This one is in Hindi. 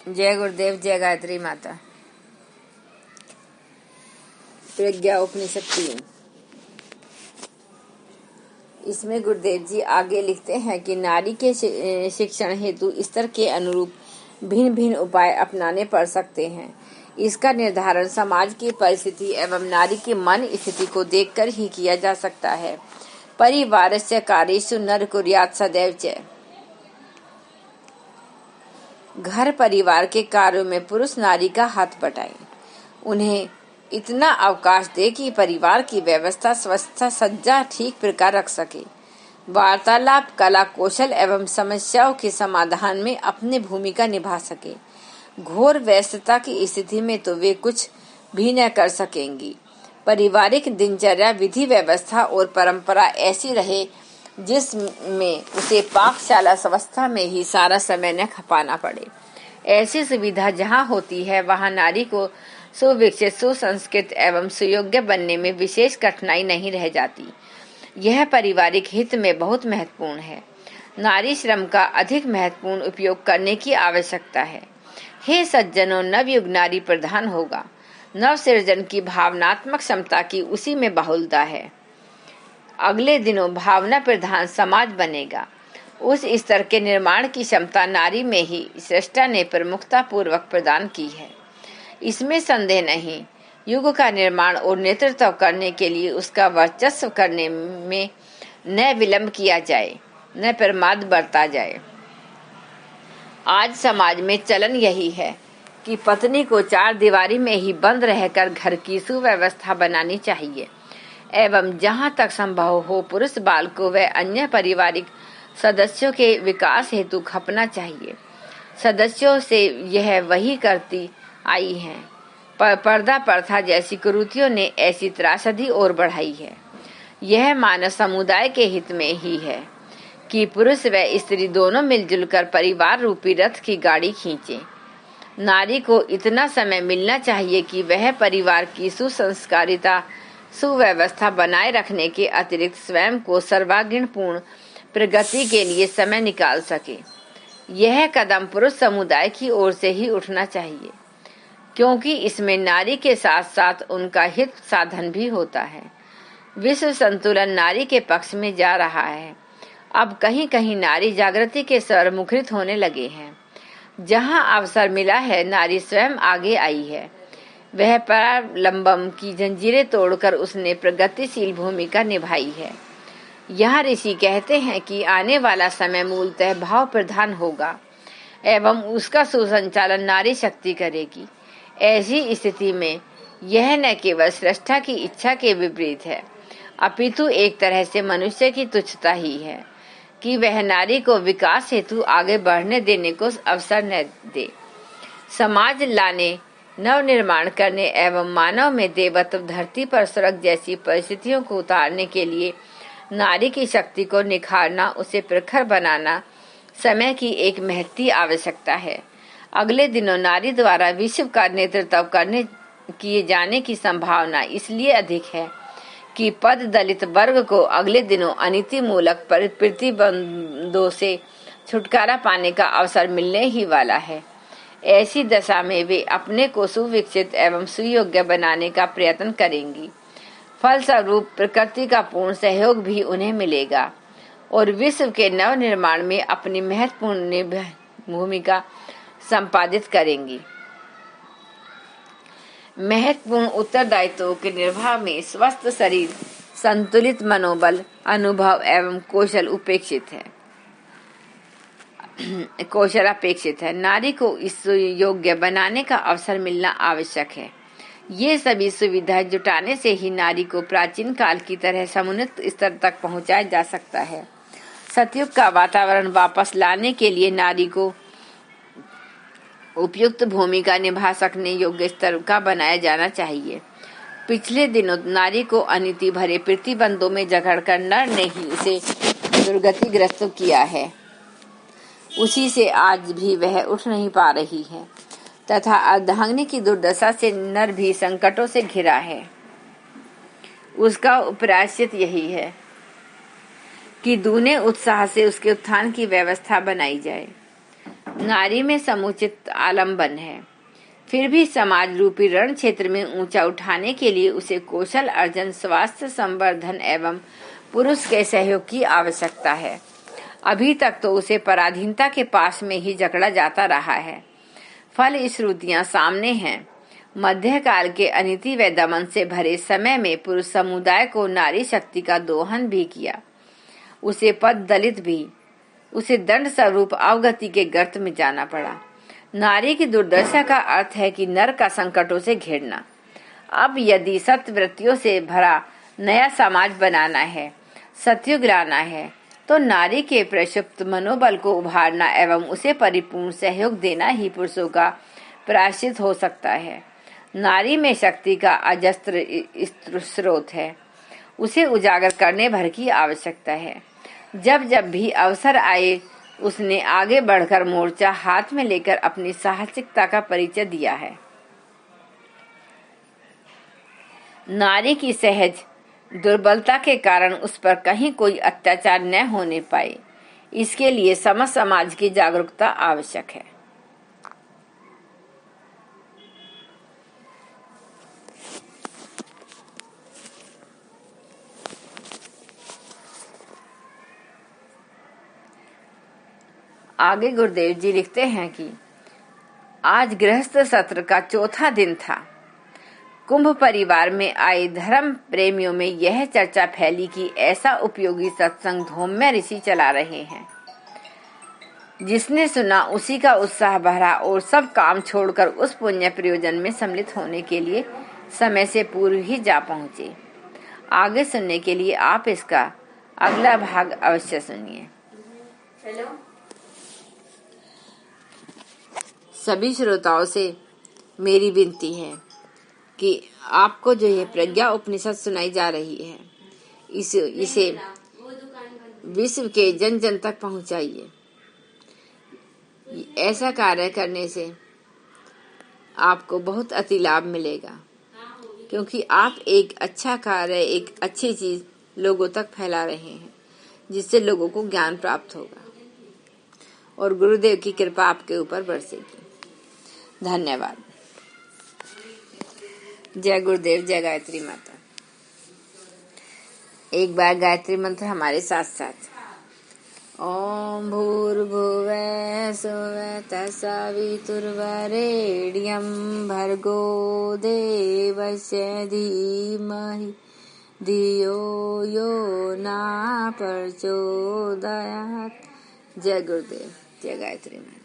जय गुरुदेव, जय गायत्री माता। प्रज्ञा उपनिषद 3। इसमें गुरुदेव जी आगे लिखते हैं कि नारी के शिक्षण हेतु स्तर के अनुरूप भिन्न भिन्न उपाय अपनाने पड़ सकते हैं। इसका निर्धारण समाज की परिस्थिति एवं नारी की मन स्थिति को देखकर ही किया जा सकता है। परिवारस्य कार्येषु नर कुर्यात् सदैव च। घर परिवार के कार्यों में पुरुष नारी का हाथ बटाए, उन्हें इतना अवकाश दे कि परिवार की व्यवस्था स्वस्थता सज्जा ठीक प्रकार रख सके। वार्तालाप कला कौशल एवं समस्याओं के समाधान में अपनी भूमिका निभा सके। घोर व्यस्तता की स्थिति में तो वे कुछ भी न कर सकेंगी। पारिवारिक दिनचर्या विधि व्यवस्था और परंपरा ऐसी रहे जिसमें उसे पाकशाला अवस्था में ही सारा समय न खपाना पड़े। ऐसी सुविधा जहाँ होती है वहाँ नारी को सुविकसित सुसंस्कृत एवं सुयोग्य बनने में विशेष कठिनाई नहीं रह जाती। यह पारिवारिक हित में बहुत महत्वपूर्ण है। नारी श्रम का अधिक महत्वपूर्ण उपयोग करने की आवश्यकता है। हे सज्जनों, नवयुग नारी प्रधान होगा। नव सृजन की भावनात्मक क्षमता की उसी में बहुलता है। अगले दिनों भावना प्रधान समाज बनेगा। उस स्तर के निर्माण की क्षमता नारी में ही सृष्टा ने प्रमुखता पूर्वक प्रदान की है, इसमें संदेह नहीं। युग का निर्माण और नेतृत्व करने के लिए उसका वर्चस्व करने में न विलंब किया जाए, न प्रमाद बरता जाए। आज समाज में चलन यही है कि पत्नी को चार दीवारी में ही बंद रहकर घर की सुव्यवस्था बनानी चाहिए एवं जहाँ तक संभव हो पुरुष बाल को व अन्य पारिवारिक सदस्यों के विकास हेतु खपना चाहिए। सदस्यों से यह वही करती आई है। पर्दा प्रथा जैसी कुरीतियों ने ऐसी त्रासदी और बढ़ाई है। यह मानव समुदाय के हित में ही है कि पुरुष व स्त्री दोनों मिलजुल कर परिवार रूपी रथ की गाड़ी खींचे। नारी को इतना समय मिलना चाहिए कि वह परिवार की सुसंस्कारिता सुव्यवस्था बनाए रखने के अतिरिक्त स्वयं को सर्वांगीणपूर्ण प्रगति के लिए समय निकाल सके। यह कदम पुरुष समुदाय की ओर से ही उठना चाहिए, क्योंकि इसमें नारी के साथ साथ उनका हित साधन भी होता है। विश्व संतुलन नारी के पक्ष में जा रहा है। अब कहीं कहीं नारी जागृति के स्वर मुखरित होने लगे हैं। जहां अवसर मिला है नारी स्वयं आगे आई है। वह परावलंबन की जंजीरें तोड़कर उसने प्रगतिशील भूमिका निभाई है। यह ऋषि कहते हैं कि आने वाला समय मूलतः भाव प्रधान होगा एवं उसका सुसंचालन नारी शक्ति करेगी। ऐसी स्थिति में यह न केवल सृष्टा की इच्छा के विपरीत है, अपितु एक तरह से मनुष्य की तुच्छता ही है कि वह नारी को विकास हेतु आगे बढ़ने देने को अवसर न दे। समाज लाने, नव निर्माण करने एवं मानव में देवत्व धरती पर स्वर्ग जैसी परिस्थितियों को उतारने के लिए नारी की शक्ति को निखारना, उसे प्रखर बनाना समय की एक महती आवश्यकता है। अगले दिनों नारी द्वारा विश्व का नेतृत्व किए जाने की संभावना इसलिए अधिक है कि पद दलित वर्ग को अगले दिनों अनीति मूलक प्रतिबंधों से छुटकारा पाने का अवसर मिलने ही वाला है। ऐसी दशा में वे अपने को सुविकसित एवं सुयोग्य बनाने का प्रयत्न करेंगी। फलस्वरूप प्रकृति का पूर्ण सहयोग भी उन्हें मिलेगा और विश्व के नव निर्माण में अपनी महत्वपूर्ण भूमिका संपादित करेंगी। महत्वपूर्ण उत्तरदायित्वों के निर्वाह में स्वस्थ शरीर, संतुलित मनोबल, अनुभव एवं कौशल अपेक्षित है। नारी को इस योग्य बनाने का अवसर मिलना आवश्यक है। ये सभी सुविधाएं जुटाने से ही नारी को प्राचीन काल की तरह समुन्नत स्तर तक पहुंचाया जा सकता है। सतयुग का वातावरण वापस लाने के लिए नारी को उपयुक्त भूमिका निभा सकने योग्य स्तर का बनाया जाना चाहिए। पिछले दिनों नारी को अनीति भरे प्रतिबंधों में जकड़कर नर ने ही उसे दुर्गतिग्रस्त किया है। उसी से आज भी वह उठ नहीं पा रही है तथा अर्धांगिनी की दुर्दशा से नर भी संकटों से घिरा है। उसका प्रायश्चित यही है कि दूने उत्साह से उसके उत्थान की व्यवस्था बनाई जाए। नारी में समुचित आलम्बन है। फिर भी समाज रूपी रण क्षेत्र में ऊंचा उठाने के लिए उसे कौशल अर्जन, स्वास्थ्य संवर्धन एवं पुरुष के सहयोग की आवश्यकता है। अभी तक तो उसे पराधीनता के पास में ही जकड़ा जाता रहा है। फल श्रुतियां सामने हैं। मध्यकाल के अनीति व दमन से भरे समय में पुरुष समुदाय को नारी शक्ति का दोहन भी किया। उसे पद दलित भी, उसे दंड स्वरूप अवगति के गर्त में जाना पड़ा। नारी की दुर्दशा का अर्थ है कि नर का संकटों से घिरना। अब यदि सत्वृत्तियों से भरा नया समाज बनाना है, सतयुग लाना है, तो नारी के प्रक्षुब्ध मनोबल को उभारना एवं उसे परिपूर्ण सहयोग देना ही पुरुषों का प्रायश्चित हो सकता है। नारी में शक्ति का अजस्त्र स्रोत है, उसे उजागर करने भर की आवश्यकता है। जब जब भी अवसर आए उसने आगे बढ़कर मोर्चा हाथ में लेकर अपनी साहसिकता का परिचय दिया है। नारी की सहज दुर्बलता के कारण उस पर कहीं कोई अत्याचार न होने पाए, इसके लिए समस्त समाज की जागरूकता आवश्यक है। आगे गुरुदेव जी लिखते हैं कि आज गृहस्थ सत्र का चौथा दिन था। कुंभ परिवार में आए धर्म प्रेमियों में यह चर्चा फैली कि ऐसा उपयोगी सत्संग धौम्य ऋषि चला रहे हैं। जिसने सुना उसी का उत्साह बढ़ा और सब काम छोड़कर उस पुण्य प्रयोजन में सम्मिलित होने के लिए समय से पूर्व ही जा पहुंचे। आगे सुनने के लिए आप इसका अगला भाग अवश्य सुनिए। सभी श्रोताओं से मेरी विनती है कि आपको जो ये प्रज्ञा उपनिषद सुनाई जा रही है, इसे विश्व के जन जन तक पहुंचाइए। ऐसा कार्य करने से आपको बहुत अति लाभ मिलेगा, क्योंकि आप एक अच्छा कार्य, एक अच्छी चीज लोगों तक फैला रहे हैं, जिससे लोगों को ज्ञान प्राप्त होगा और गुरुदेव की कृपा आपके ऊपर बरसेगी। धन्यवाद। जय गुरुदेव, जय गायत्री माता। एक बार गायत्री मंत्र हमारे साथ साथ। ओम भूर्भुवः स्वः तत्सवितुर्वरेण्यं भर्गो देवस्य धीमहि धियो यो न प्रचोदयात्। जय गुरुदेव, जय गायत्री माता।